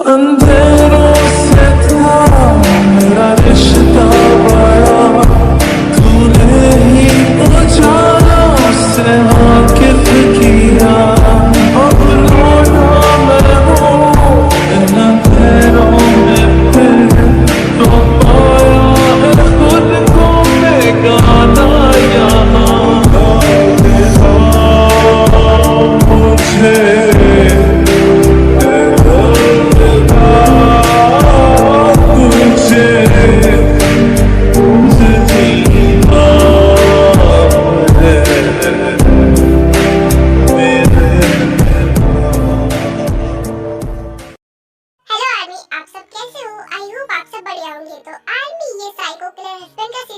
अंधेरों से था मेरा रिश्ता बड़ा, तूने ही उजालों से वाकिफ किया। अब लौटा मैं हूँ इन अंधेरों में फिर, तो पाया है खुद को बेगाना यहाँ।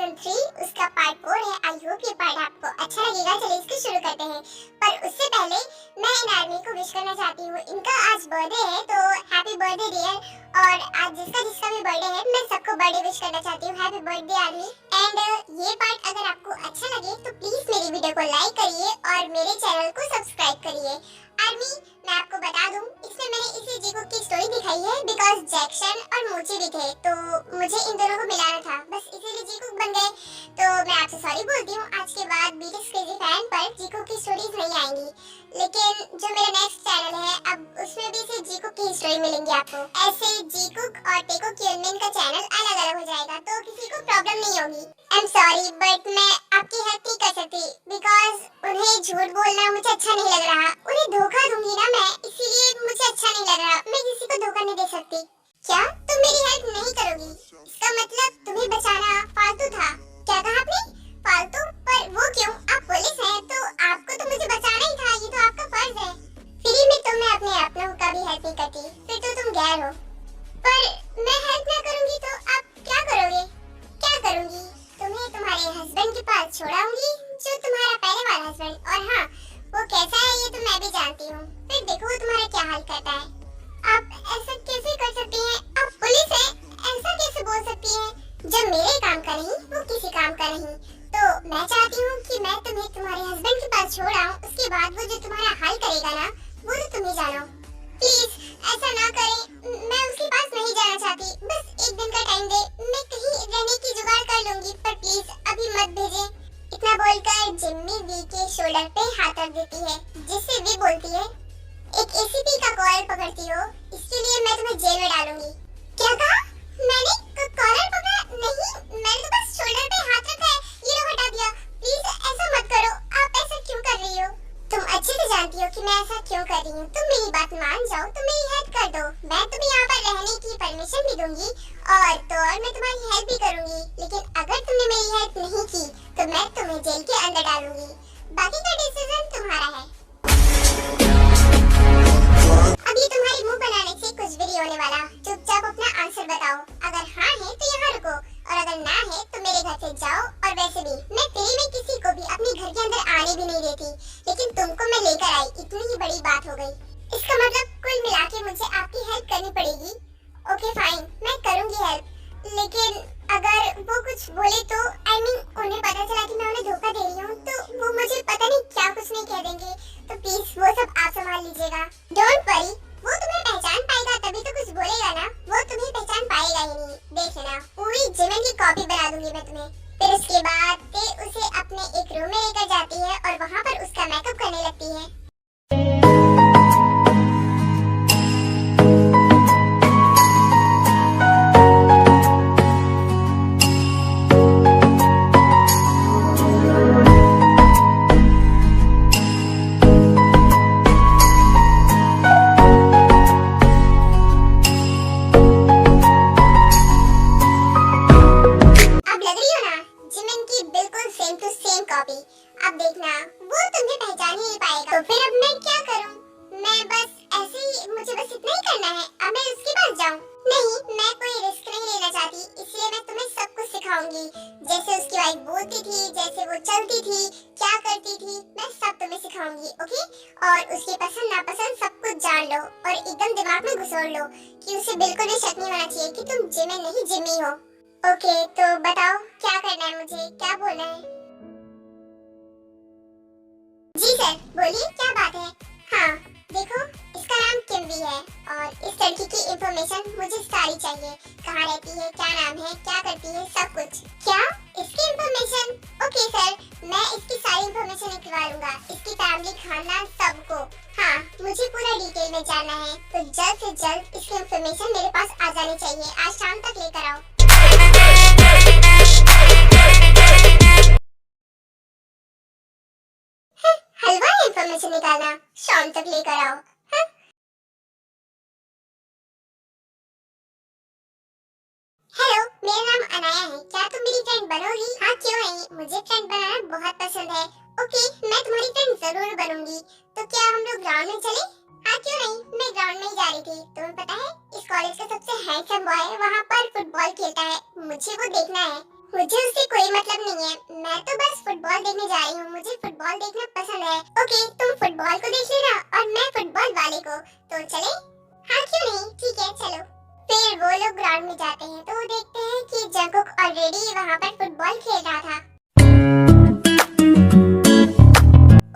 मुझे उसका पार्ट 4 है। आई होप ये पार्ट आपको अच्छा लगेगा। चलिए इसको शुरू करते हैं, पर उससे पहले मैं इन आर्मी को विश करना चाहती हूँ। इनका आज बर्थडे है, तो हैप्पी बर्थडे डियर। और आज जिसका भी बर्थडे है, मैं सबको बर्थडे विश करना चाहती हूँ। Happy birthday army. एंड ये पार्ट अगर आपको अच्छा लगे तो प्लीज मेरी वीडियो को लाइक करिए और मेरे चैनल को सब्सक्राइब करिए। आर्मी, मैं आपको बता दूं, इसमें मैंने इसी जीको की स्टोरी दिखाई है बिकॉज जैक्सन और मोची भी थे, तो मुझे इन दोनों को मिलाना था, बस इसीलिए जीको बन गए। तो मैं आपसे सॉरी बोलती हूँ। आज के बाद बीटीएस क्रेजी फैन पर जीको की स्टोरीज नहीं आएंगी, लेकिन जो मेरा नेक्स्ट चैनल है अब उसमें भी सिर्फ जीको की स्टोरी मिलेंगी आपको। ऐसे जीको और टेको क्यूनमेन का चैनल अलग अलग हो जाएगा, तो किसी को प्रॉब्लम नहीं होगी। आई एम सॉरी, बट मैं आपकी हेल्प नहीं कर सकती बिकॉज उन्हें झूठ बोलना मुझे अच्छा नहीं लग रहा। उन्हें धोखा दूंगी ना मैं, इसीलिए मुझे अच्छा नहीं लग रहा। मैं किसी को धोखा नहीं दे सकती। क्या तुम मेरी हेल्प नहीं करोगी? इसका मतलब तुम्हें बचाना फालतू था। क्या कहा आपने? फालतू? पर वो क्यों? आप पुलिस हैं, तो आपको तो मुझे बचाना ही था। ये तो आपका फर्ज है। फ्री में तो मैं अपने अपनों का भी हेल्प नहीं करती, फिर तो तुम गैर हो। पर मैं हेल्प ना करूंगी तो आप क्या करोगे? क्या करूंगी? तुम्हें तुम्हारे हस्बैंड के पास छोड़ाऊंगी, जो तुम्हारा पहले वाला हस्बैंड। और हाँ, वो कैसा है ये तो मैं भी जानती हूँ। फिर देखो वो तुम्हारा क्या हाल करता है। आप ऐसा कैसे कर सकती हैं? आप पुलिस हैं, ऐसा कैसे बोल सकती हैं? जब मेरे काम का नहीं, वो किसी काम का नहीं। तो मैं चाहती हूँ कि मैं तुम्हें तुम्हारे हस्बैंड के पास छोड़ आऊँ, उसके बाद वो जो तुम्हारा हाल करेगा ना, वो तो तुम ही जानो। प्लीज ऐसा ना करें, मैं उसके पास नहीं जाना चाहती। बस एक दिन का टाइम दे, मैं कहीं रहने की जुगाड़ कर लूंगी, पर प्लीज अभी मत भेजें। इतना बोलकर जिम्मी वी के शोल्डर पे हाथ रख देती है, जिससे वी बोलती है, एक एसीपी का कॉलर पकड़ती हो, इसके लिए मैं तुम्हें जेल में डालूंगी। क्या कहा? मैंने कॉलर पकड़ा? नहीं, मैंने तो बस शोल्डर पे हाथ रखा है, ये लो हटा दिया। प्लीज ऐसा मत करो। आप ऐसा क्यों कर रही हो? तुम अच्छे से जानती हो कि मैं ऐसा क्यों कर रही हूँ। तुम मेरी बात मान जाओ, तुम मेरी हेल्प कर दो। मैं तुम्हें यहाँ पर रहने की परमिशन भी दूंगी और मैं तुम्हारी हेल्प भी करूंगी। लेकिन अगर तुमने मेरी हेल्प नहीं की तो मैं तुम्हें जेल के अंदर डालूंगी। बाकी का डिसीजन तुम्हारा है। अब ये तुम्हारी मुंह बनाने से कुछ भी नहीं होने वाला। चुपचाप अपना आंसर बताओ। अगर हाँ है तो यहाँ रुको, और अगर ना है तो मेरे घर से जाओ। और वैसे भी मैं फ्री में किसी को भी अपने घर के अंदर आने भी नहीं देती, लेकिन तुमको मैं लेकर आई, इतनी ही बड़ी बात हो गई। इसका मतलब कुल मिला के मुझे आपकी हेल्प करनी पड़ेगी। ओके फाइन, मैं करूंगी हेल्प, लेकिन अगर वो कुछ बोले तो उन्हें पता चला कि मैं उन्हें धोखा दे रही हूँ, तो वो मुझे पता नहीं क्या कुछ नहीं कह देंगे। तो प्लीज वो सब आप संभाल लीजिएगा। डोंट वरी, वो तुम्हें पहचान पाएगा तभी तो कुछ बोलेगा ना। वो तुम्हें पहचान पाएगा ही नहीं। देख लेना, पूरी जिमन की कॉपी बना दूंगी मैं तुम्हें। फिर उसके बाद ते उसे अपने एक रूम में लेकर जाती है और वहाँ पर उसका मेकअप करने लगती है। अब देखना वो तुम्हें पहचान ही नहीं पाएगा। तो फिर अब मैं क्या करूं? मैं बस ऐसे ही, मुझे बस इतना ही करना है। अब मैं उसके पास जाऊं? नहीं, मैं कोई रिस्क नहीं लेना चाहती, इसलिए मैं तुम्हें सब कुछ सिखाऊंगी। जैसे उसकी वाइफ बोलती थी, जैसे वो चलती थी, क्या करती थी, मैं सब तुम्हें सिखाऊंगी। ओके? और उसकी पसंद नापसंद सब कुछ जान लो और एकदम दिमाग में घुसोड़ लो कि उसे बिल्कुल भी शक नहीं होना चाहिए कि तुम जिमी नहीं जिमी हो। ओके, तो बताओ क्या करना है मुझे, क्या बोलना है? जी सर, बोलिए क्या बात है? हाँ देखो, इसका नाम किम्बी है और इस लड़की की इंफॉर्मेशन इन्फॉर्मेशन मुझे सारी चाहिए। कहाँ रहती है, क्या नाम है, क्या करती है, सब कुछ। क्या इसकी इन्फॉर्मेशन? ओके सर, मैं इसकी सारी इन्फॉर्मेशन निकलवा लूंगा, इसकी फैमिली, खानदान, सबको। हाँ, मुझे पूरा डिटेल में जानना है, तो जल्द से जल्द इसकी इन्फॉर्मेशन मेरे पास आ जानी चाहिए। आज शाम तक लेकर आओ। हलवा इन्फॉर्मेशन निकालना, शाम तक लेकर आओ। हेलो, मेरा नाम अनाया है, क्या तुम मेरी फ्रेंड बनोगी? हाँ, क्यों नहीं, मुझे फ्रेंड बनाना बहुत पसंद है। ओके, मैं तुम्हारी फ्रेंड जरूर बनूंगी। तो क्या हम लोग ग्राउंड में चले? हाँ, क्यों नहीं, मैं ग्राउंड में ही जा रही थी। तुम्हें पता है, इस कॉलेज का सबसे हैंडसम बॉय वहाँ पर फुटबॉल खेलता है, मुझे वो देखना है। मुझे उससे कोई मतलब नहीं है, मैं तो बस फुटबॉल देखने जा रही हूँ, मुझे फुटबॉल देखना पसंद है। ओके, तुम फुटबॉल को देख लेना और मैं फुटबॉल वाले को। तो चले? हाँ, क्यों नहीं, ठीक है, चलो। फिर वो लोग ग्राउंड में जाते हैं तो देखते हैं कि जंगकुक ऑलरेडी वहाँ पर फुटबॉल खेल रहा था।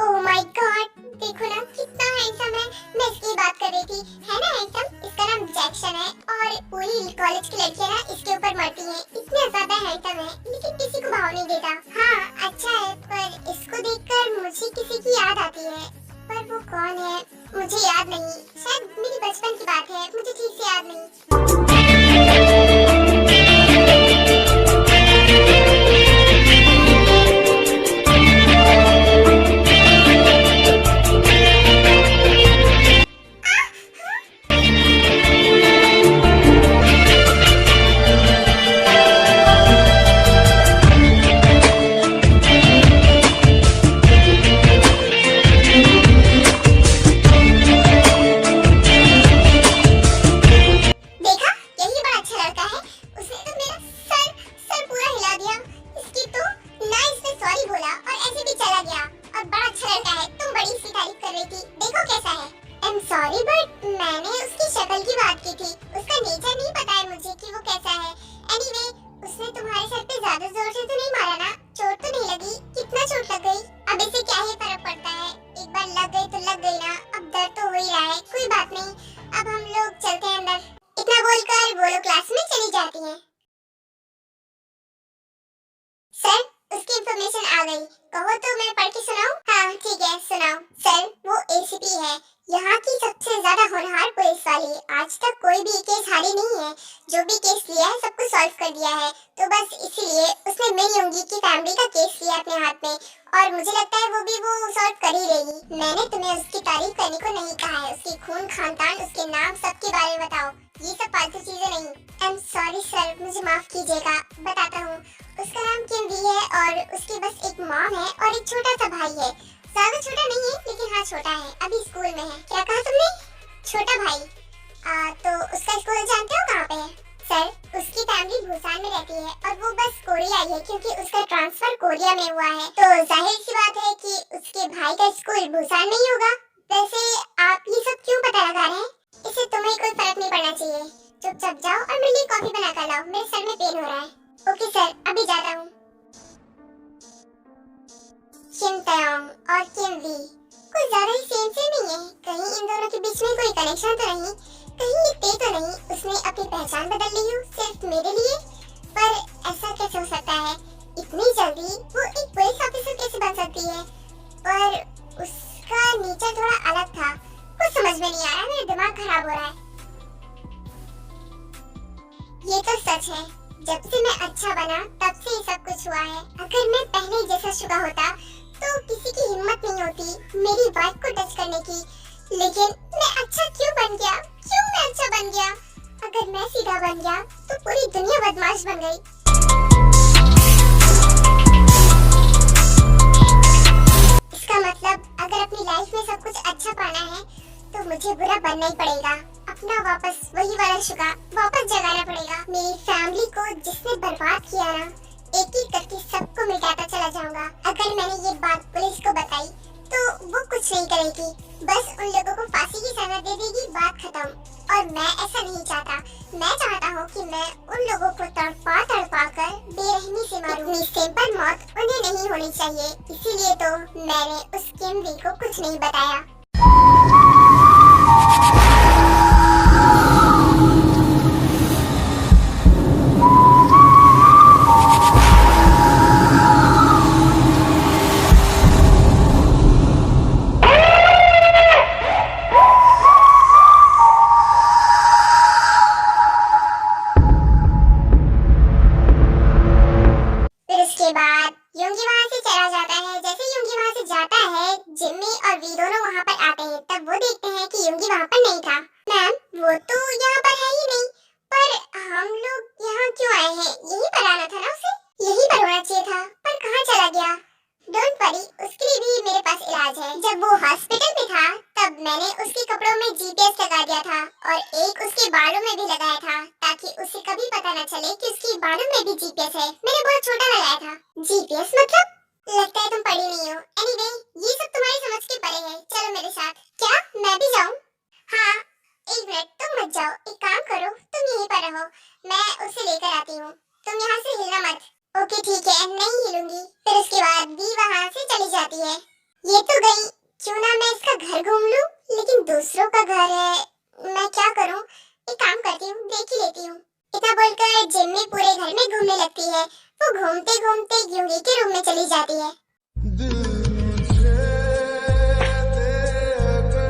ओह माय गॉड, देखो ना कितना हैंडसम है। मैं इसकी बात कर रही थी, है ना हैंडसम? इसका नाम जैक्सन है और पूरी कॉलेज की लड़कियां ना इसके ऊपर मरती हैं। इतना ज्यादा हैंडसम है, लेकिन किसी को भाव नहीं देता। हाँ, अच्छा है, पर इसको देखकर मुझे किसी की याद आती है, पर वो कौन है मुझे याद नहीं। शायद मेरी बचपन की बात है, मुझे ठीक से याद नहीं। सॉरी बट मैंने उसकी शक्ल की बात की थी, उसका नेचर नहीं पता है मुझे कि वो कैसा है। एनीवे, उसने तुम्हारे सर पे ज्यादा जोर से तो नहीं मारा ना? चोट तो नहीं लगी? कितना चोट लग गई? अब इसे क्या ही फर्क पड़ता है, एक बार लग गई तो लग गई ना, अब दर्द तो हो ही रहा है, कोई बात नहीं। अब हम लोग चलते हैं अंदर। इतना बोलकर वो लोग क्लास में चली जाती हैं। सर, उसकी इन्फॉर्मेशन आ गई, कहो तो मैं पढ़ के सुनाऊं? हाँ ठीक है, सुनाओ। सर, वो एसीपी है, यहाँ की सबसे ज्यादा होनहार पुलिस वाली। आज तक कोई भी केस हारी नहीं है, जो भी केस लिया है सबको सॉल्व कर दिया है। तो बस इसीलिए उसने मेरी उंगली की फैमिली का केस लिया अपने हाथ में, और मुझे लगता है वो भी वो सॉल्व कर ही लेगी। मैंने तुम्हें उसकी तारीफ करने को नहीं कहा है, उसकी खून खानदान, उसके नाम, सबके बारे में बताओ, ये सब फालतू चीजें नहीं। आई एम सॉरी सर, मुझे माफ कीजिएगा, बताता हूँ। उसका नाम किमवी है और उसकी बस एक मॉम है और एक छोटा सा भाई है। ज्यादा छोटा नहीं है, लेकिन हाँ छोटा है, अभी स्कूल में है। क्या कहा तुमने? छोटा भाई? तो उसका स्कूल जानते हो कहाँ पे है? सर, उसकी फैमिली बुसान में रहती है और वो बस कोरिया आई है क्योंकि उसका ट्रांसफर कोरिया में हुआ है। तो जाहिर सी बात है कि उसके भाई का स्कूल बुसान में ही होगा। वैसे आप ये सब क्यों पता लगा रहे हैं? इससे तुम्हें कोई फर्क नहीं पड़ना चाहिए। चुपचाप जाओ और मेरे लिए कॉफी बना कर लाओ, मेरे सर में पेन हो रहा है। ओके सर, अभी जाता हूँ। किम तयोंग और किमवी कुछ ज्यादा ही सेम नहीं है, कहीं इन दोनों के बीच में कोई कनेक्शन तो नहीं, कहीं ये पे तो नहीं उसने अपनी पहचान बदल ली हो सिर्फ मेरे लिए? पर ऐसा कैसे हो सकता है? इतनी जल्दी वो एक पुलिस ऑफिसर कैसे बन सकती है? पर उसका नेचर थोड़ा अलग था, कुछ समझ में नहीं आ रहा, मेरा दिमाग खराब हो रहा है। ये तो सच है, जब से मैं अच्छा बना तब से ये सब कुछ हुआ है। अगर मैं पहले जैसा शुदा होता तो किसी की हिम्मत नहीं होती मेरी वाइफ को टच करने की। लेकिन मैं अच्छा क्यों बन गया? क्यों मैं अच्छा बन गया? अगर मैं सीधा बन गया तो पूरी दुनिया बदमाश बन गई। इसका मतलब अगर अपनी लाइफ में सब कुछ अच्छा पाना है तो मुझे बुरा बनना ही पड़ेगा, अपना वापस वही वाला शुगा वापस जगाना पड़ेगा। मेरी फैमिली को जिसने बर्बाद किया ना, एक एक करके सबको मिटाता चला जाऊंगा। अगर मैंने ये बात पुलिस को बताई तो वो कुछ नहीं करेगी, बस उन लोगों को फांसी की सजा दे देगी, बात खत्म। और मैं ऐसा नहीं चाहता, मैं चाहता हूँ कि मैं उन लोगों को तड़पा कर बेरहमी से मारूं। इतनी सिंपल मौत उन्हें नहीं होनी चाहिए, इसीलिए तो मैंने उस किमवी को कुछ नहीं बताया। और वी दोनों वहाँ पर आते हैं, तब वो देखते हैं कि युंगी वहाँ पर नहीं था। मैम, वो तो यहाँ पर है ही नहीं, पर हम लोग यहाँ क्यों आए हैं? यहीं पर आना था ना उसे, यहीं पर होना चाहिए था, पर कहाँ चला गया? डोंट वरी, उसके लिए भी मेरे पास इलाज है। जब वो हॉस्पिटल में था तब मैंने उसके कपड़ों में जीपीएस लगा दिया था और एक उसके बालों में भी लगाया था, ताकि उसे कभी पता न चले कि उसके बालों में भी जीपीएस है। मैंने बहुत छोटा लगाया था। जीपीएस मतलब? लगता है तुम पढ़ी नहीं हो। एनीवे, ये सब तुम्हारी समझ के परे है। चलो मेरे साथ। क्या मैं भी जाऊँ? हाँ, एक मिनट, तुम मत जाओ। एक काम करो, तुम यहीं पर रहो, मैं उसे लेकर आती हूँ। तुम यहाँ से हिलना मत। ओके ठीक है, नहीं हिलूंगी। फिर उसके बाद भी वहाँ से चली जाती है। ये तो गई, क्यों ना मैं इसका घर घूम लूं? लेकिन दूसरों का घर है, मैं क्या करूं? एक काम करती हूँ, देख ही लेती हूँ। इतना बोलकर जिम्मी पूरे घर में घूमने लगती है। वो घूमते घूमते युंगी के रूम में चली जाती है। दिल मुझे दे अगर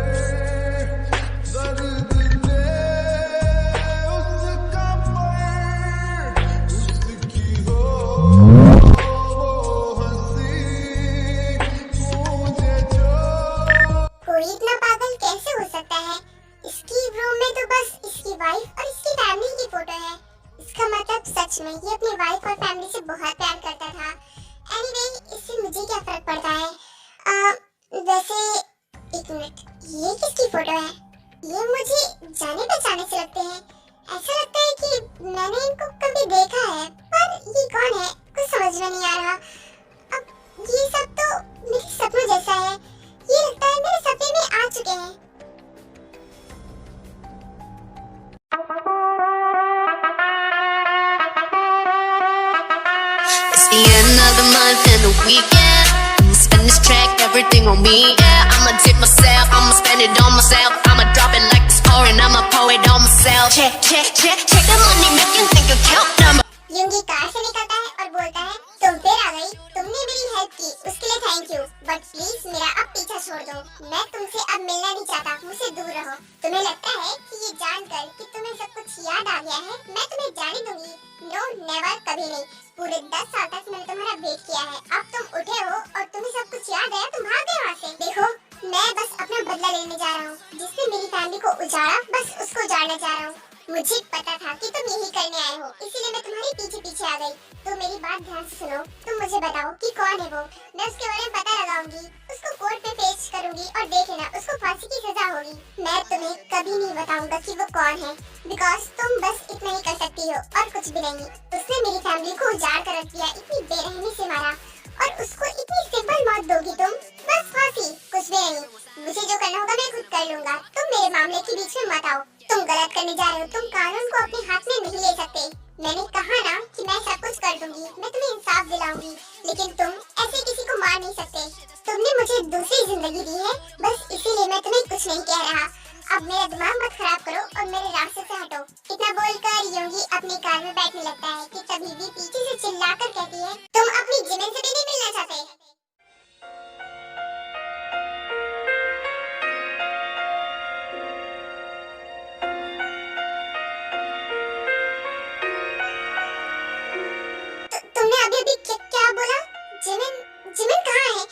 दर्द दे उसका पर उसकी हो हंसी मुझे जो। कोई इतना पागल कैसे हो सकता है? इसकी रूम में तो बस इसकी वाइफ और इसकी फैमिली की फोटो है। इसका मतलब सच में ये अपनी वाइफ और फैमिली से बहुत प्यार करता था। एनीवे, इससे मुझे क्या फर्क पड़ता है? वैसे एक मिनट, ये किसकी फोटो है? ये मुझे जाने पहचाने से लगते हैं। ऐसा लगता है कि मैंने इनको कभी देखा है, पर ये कौन है? कुछ समझ में नहीं आ रहा। अब ये सब तो मेरे सपनों जैसा है। ये लगता है मेरे सपने में आ चुके हैं। It's the end of the month and the weekend. I'ma spend this track, everything on me, yeah. I'ma tip myself, I'ma spend it on myself. I'ma drop it like it's pouring, I'ma pour it on myself. Check, check, check, check the money making, think account number. युंगी car से निकलता है और बोलता है, तुम फिर आ गई। तुमने मेरी हेल्प की, उसके लिए थैंक यू। बट प्लीज मेरा अब पीछा छोड़ दो। मैं तुमसे अब मिलना नहीं चाहता, मुझसे दूर रहो। तुम्हें लगता है कि ये जानकर कि तुम्हें सब कुछ याद आ गया है, मैं तुम्हें जाने दूंगी? नो नेवर, कभी नहीं। पूरे 10 साल तक मैंने तुम्हारा वेट किया है। अब तुम उठे हो और तुम्हें सब कुछ याद आया, तुम भाग गए वहाँ से। देखो, मैं बस अपना बदला लेने जा रहा हूँ। जिसने मेरी फैमिली को उजाड़ा, बस उसको उजाड़ना चाह रहा हूँ। मुझे पता था कि तुम यही करने आए हो, इसीलिए मैं तुम्हारे पीछे पीछे आ गई। तो मेरी बात ध्यान से सुनो। तुम मुझे बताओ कि कौन है वो। मैं उसके बारे में पता लगाऊंगी, उसको कोर्ट पे पेश करूंगी और देख लेना, उसको फांसी की सजा होगी। मैं तुम्हें कभी नहीं बताऊंगा कि वो कौन है, बिकॉज तुम बस इतना ही कर सकती हो और कुछ भी नहीं। उसने मेरी फैमिली को उजाड़ कर रख दिया, इतनी बेरहमी से मारा, और उसको इतनी सिंपल मौत दोगी तुम? बस फांसी, कुछ भी नहीं। मुझे जो करना होगा मैं खुद कर लूंगा। तुम मेरे मामले के बीच में मत आओ। तुम गलत करने जा रहे हो। तुम कानून को अपने हाथ में नहीं ले सकते। मैंने कहा ना कि मैं सब कुछ कर दूंगी, मैं तुम्हें इंसाफ दिलाऊंगी, लेकिन तुम ऐसे किसी को मार नहीं सकते। तुमने मुझे दूसरी जिंदगी दी है, बस इसीलिए मैं तुम्हें कुछ नहीं कह रहा। अब मेरा दिमाग मत खराब करो और मेरे रास्ते से हटो। इतना बोलकर योगी अपनी कार में बैठने लगता है कि तभी भी पीछे से चिल्लाकर कहती है, तुम अपनी जिमिन से भी नहीं मिलना चाहते? तुमने अभी अभी क्या बोला? जिमिन? जिमिन कहाँ है?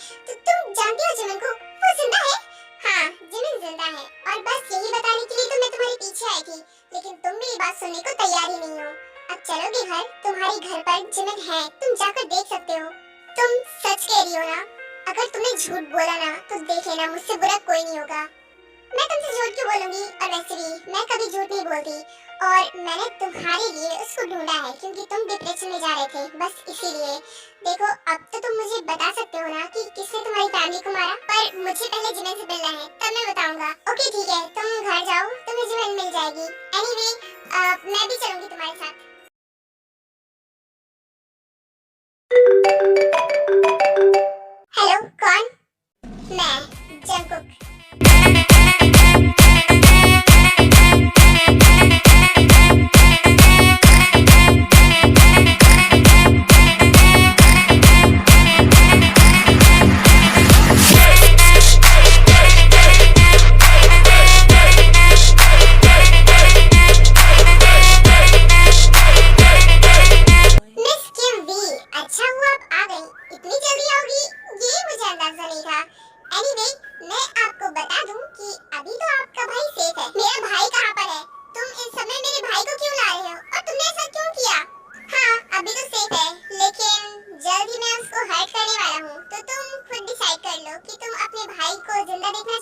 तुम जानती हो जिमिन को? वो जिंदा है? हाँ, जिमिन जिंदा है, और बस यही बताने के लिए तो मैं तुम्हारे पीछे आई थी, लेकिन तुम मेरी बात सुनने को तैयार ही नहीं हो। अब चलोगे घर? तुम्हारे घर पर जिमिन है, तुम जाकर देख सकते हो। तुम सच कह रही हो ना? अगर तुमने झूठ बोला ना तो देख लेना, मुझसे बुरा कोई नहीं होगा। मैं तुमसे झूठ क्यों बोलूंगी? और वैसे भी मैं कभी झूठ नहीं बोलती, और मैंने तुम्हारे लिए उसको ढूंढा है क्योंकि तुम डिप्रेशन में जा रहे थे, बस इसीलिए। देखो, अब तो तुम मुझे बता सकते हो ना कि किसने तुम्हारी फैमिली को मारा, पर मुझे पहले जिमिन से मिलना है, तब मैं बताऊंगा। ओके ठीक है, तुम घर जाओ, तुम्हें जिमिन मिल जाएगी। एनीवे, मैं भी चलूंगी तुम्हारे साथ। हेलो, कौन? मैं जंगकुक। अच्छा हुआ आप आ गई। इतनी जल्दी आओगी ये मुझे अंदाजा नहीं था। एनीवे, मैं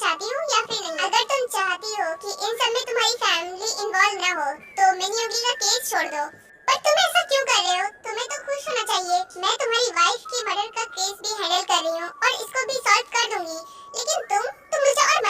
चाहती हूँ या फिर नहीं? अगर तुम चाहती हो कि इन सब में तुम्हारी फैमिली इन्वॉल्व ना हो तो मिनी योगी का केस छोड़ दो। पर तुम ऐसा क्यों कर रहे हो? तुम्हें तो खुश होना चाहिए। मैं तुम्हारी वाइफ की मर्डर का केस भी हैंडल कर रही हूँ और इसको भी सॉल्व कर दूंगी। लेकिन तुम मुझे और